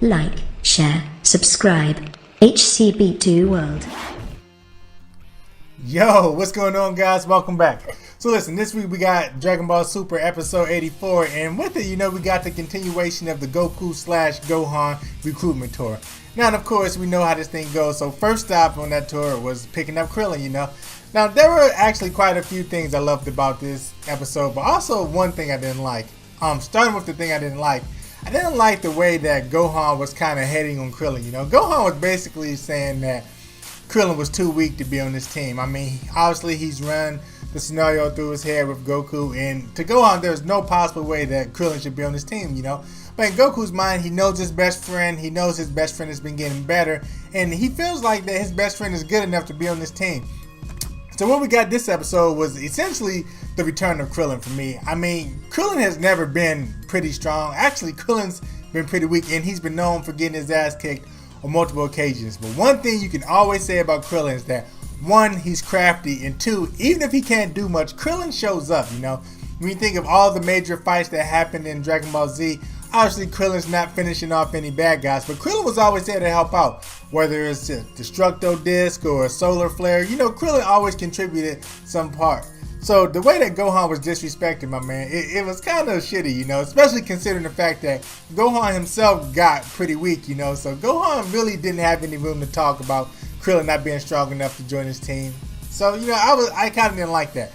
like, share, subscribe. HCB2 World. Yo, what's going on, guys? Welcome back. So listen, this week we got Dragon Ball Super episode 84, and with it, we got the continuation of the Goku/Gohan recruitment tour. Now, and of course, we know how this thing goes. So first stop on that tour was picking up Krillin, Now, there were actually quite a few things I loved about this episode, but also one thing I didn't like. Starting with the thing I didn't like the way that Gohan was kind of heading on Krillin, Gohan was basically saying that Krillin was too weak to be on this team. I mean, obviously he's run the scenario through his head with Goku, and to Gohan, there's no possible way that Krillin should be on this team, But in Goku's mind, he knows his best friend. He knows his best friend has been getting better, and he feels like that his best friend is good enough to be on this team. So what we got this episode was essentially the return of Krillin for me. I mean, Krillin has never been pretty strong. Actually, Krillin's been pretty weak, and he's been known for getting his ass kicked on multiple occasions. But one thing you can always say about Krillin is that, one, he's crafty, and two, even if he can't do much, Krillin shows up, When you think of all the major fights that happened in Dragon Ball Z, obviously Krillin's not finishing off any bad guys, but Krillin was always there to help out. Whether it's a Destructo Disc or a Solar Flare, Krillin always contributed some part. So the way that Gohan was disrespected, my man, it was kind of shitty, especially considering the fact that Gohan himself got pretty weak, So Gohan really didn't have any room to talk about Krillin not being strong enough to join his team. So, I kind of didn't like that.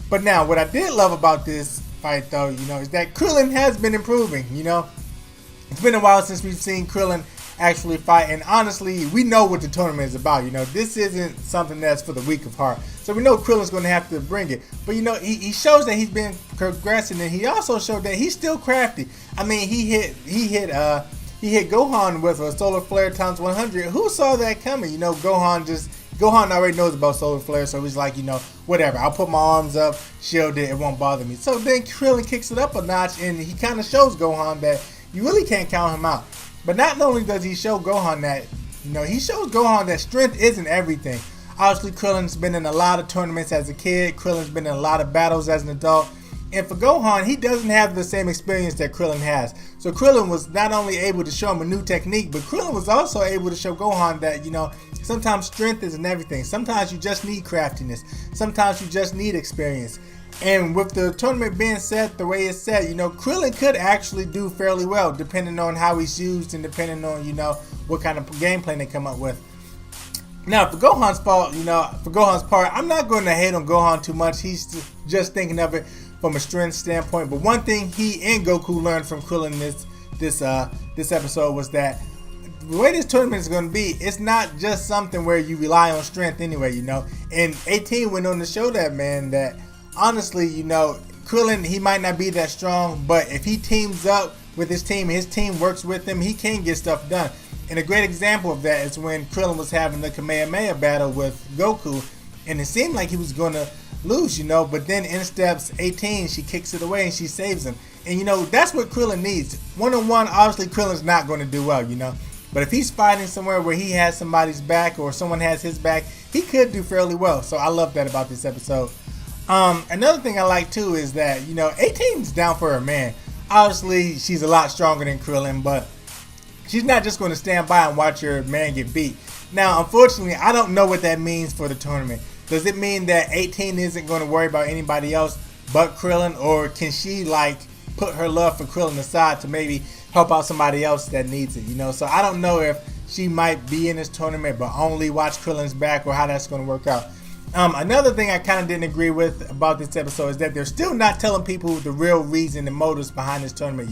But now, what I did love about this fight, though, is that Krillin has been improving, It's been a while since we've seen Krillin actually fight, and honestly, we know what the tournament is about, This isn't something that's for the weak of heart. So we know Krillin's going to have to bring it. But, he shows that he's been progressing, and he also showed that he's still crafty. I mean, he hit Gohan with a Solar Flare times 100. Who saw that coming? Gohan already knows about Solar Flare, so he's like, whatever. I'll put my arms up, shield it, it won't bother me. So then Krillin kicks it up a notch, and he kind of shows Gohan that you really can't count him out. But not only does he show Gohan that, he shows Gohan that strength isn't everything. Obviously, Krillin's been in a lot of tournaments as a kid. Krillin's been in a lot of battles as an adult. And for Gohan, he doesn't have the same experience that Krillin has. So Krillin was not only able to show him a new technique, but Krillin was also able to show Gohan that, sometimes strength isn't everything. Sometimes you just need craftiness. Sometimes you just need experience. And with the tournament being set the way it's set, Krillin could actually do fairly well, depending on how he's used and depending on, what kind of game plan they come up with. Now, for Gohan's part, I'm not going to hate on Gohan too much. He's just thinking of it from a strength standpoint. But one thing he and Goku learned from Krillin this episode was that the way this tournament is going to be, it's not just something where you rely on strength anyway, And 18 went on to show that, man, that honestly, Krillin, he might not be that strong, but if he teams up with his team works with him, he can get stuff done. And a great example of that is when Krillin was having the Kamehameha battle with Goku, and it seemed like he was going to lose, but then in steps 18, she kicks it away and she saves him. And, that's what Krillin needs. One-on-one, obviously, Krillin's not going to do well, But if he's fighting somewhere where he has somebody's back or someone has his back, he could do fairly well. So I love that about this episode. Another thing I like, too, is that, 18's down for her man. Obviously, she's a lot stronger than Krillin, but she's not just going to stand by and watch her man get beat. Now, unfortunately, I don't know what that means for the tournament. Does it mean that 18 isn't going to worry about anybody else but Krillin? Or can she, put her love for Krillin aside to maybe help out somebody else that needs it, So I don't know if she might be in this tournament but only watch Krillin's back or how that's going to work out. Another thing I kind of didn't agree with about this episode is that they're still not telling people the real reason and motives behind this tournament,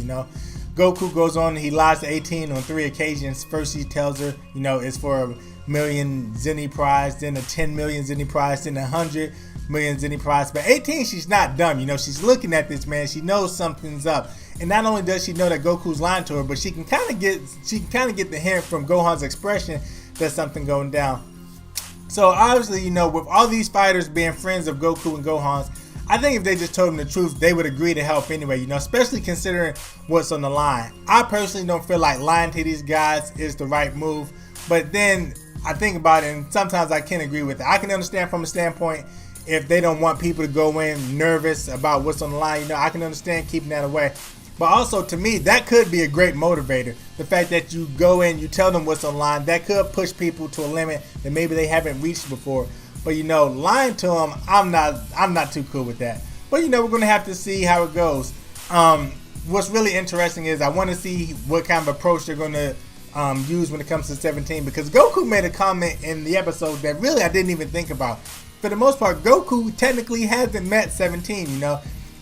Goku goes on and he lies to 18 on 3 occasions. First he tells her, it's for a million Zenny prize, then a 10 million Zenny prize, then 100 million Zenny prize. But 18, she's not dumb, she's looking at this, man. She knows something's up. And not only does she know that Goku's lying to her, but she can kind of get the hint from Gohan's expression that something going down. So obviously, with all these fighters being friends of Goku and Gohan's, I think if they just told them the truth, they would agree to help anyway, especially considering what's on the line. I personally don't feel like lying to these guys is the right move, but then I think about it and sometimes I can agree with it. I can understand from a standpoint if they don't want people to go in nervous about what's on the line, I can understand keeping that away. But also, to me, that could be a great motivator. The fact that you go in, you tell them what's online, that could push people to a limit that maybe they haven't reached before. But lying to them, I'm not too cool with that. But we're gonna have to see how it goes. What's really interesting is I want to see what kind of approach they're gonna use when it comes to 17, because Goku made a comment in the episode that really I didn't even think about. For the most part, Goku technically hasn't met 17.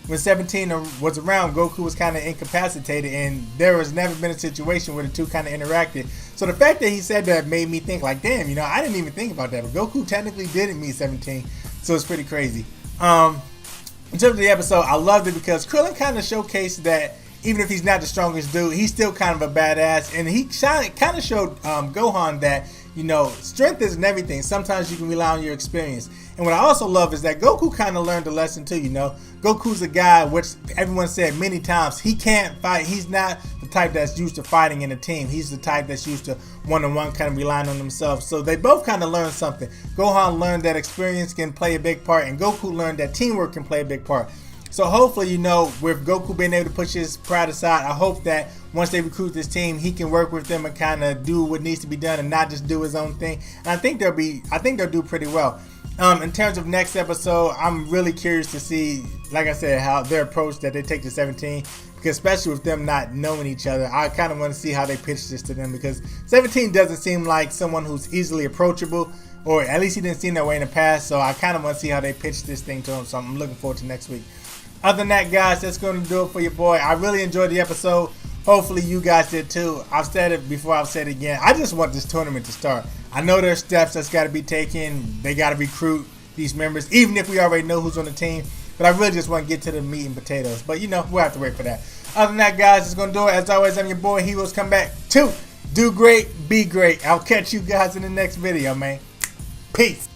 When 17 was around, Goku was kind of incapacitated, and there has never been a situation where the two kind of interacted. So the fact that he said that made me think like, damn, I didn't even think about that. But Goku technically didn't meet 17, so it's pretty crazy. In terms of the episode, I loved it because Krillin kind of showcased that even if he's not the strongest dude, he's still kind of a badass, and he kind of showed Gohan that strength isn't everything. Sometimes you can rely on your experience. And what I also love is that Goku kind of learned a lesson too. Goku's a guy which everyone said many times he can't fight. He's not the type that's used to fighting in a team. He's the type that's used to one-on-one, kind of relying on themselves. So they both kind of learned something. Gohan learned that experience can play a big part, and Goku learned that teamwork can play a big part. So hopefully, with Goku being able to push his pride aside, I hope that once they recruit this team, he can work with them and kind of do what needs to be done and not just do his own thing. And I think they'll do pretty well. In terms of next episode, I'm really curious to see, like I said, how their approach that they take to 17, because especially with them not knowing each other, I kind of want to see how they pitch this to them, because 17 doesn't seem like someone who's easily approachable, or at least he didn't seem that way in the past. So I kind of want to see how they pitch this thing to him. So I'm looking forward to next week. Other than that, guys, that's going to do it for your boy. I really enjoyed the episode. Hopefully you guys did too. I've said it before, I've said it again. I just want this tournament to start. I know there's steps that's got to be taken. They got to recruit these members, even if we already know who's on the team. But I really just want to get to the meat and potatoes. But we'll have to wait for that. Other than that, guys, it's going to do it. As always, I'm your boy. Heroes come back to do great, be great. I'll catch you guys in the next video, man. Peace.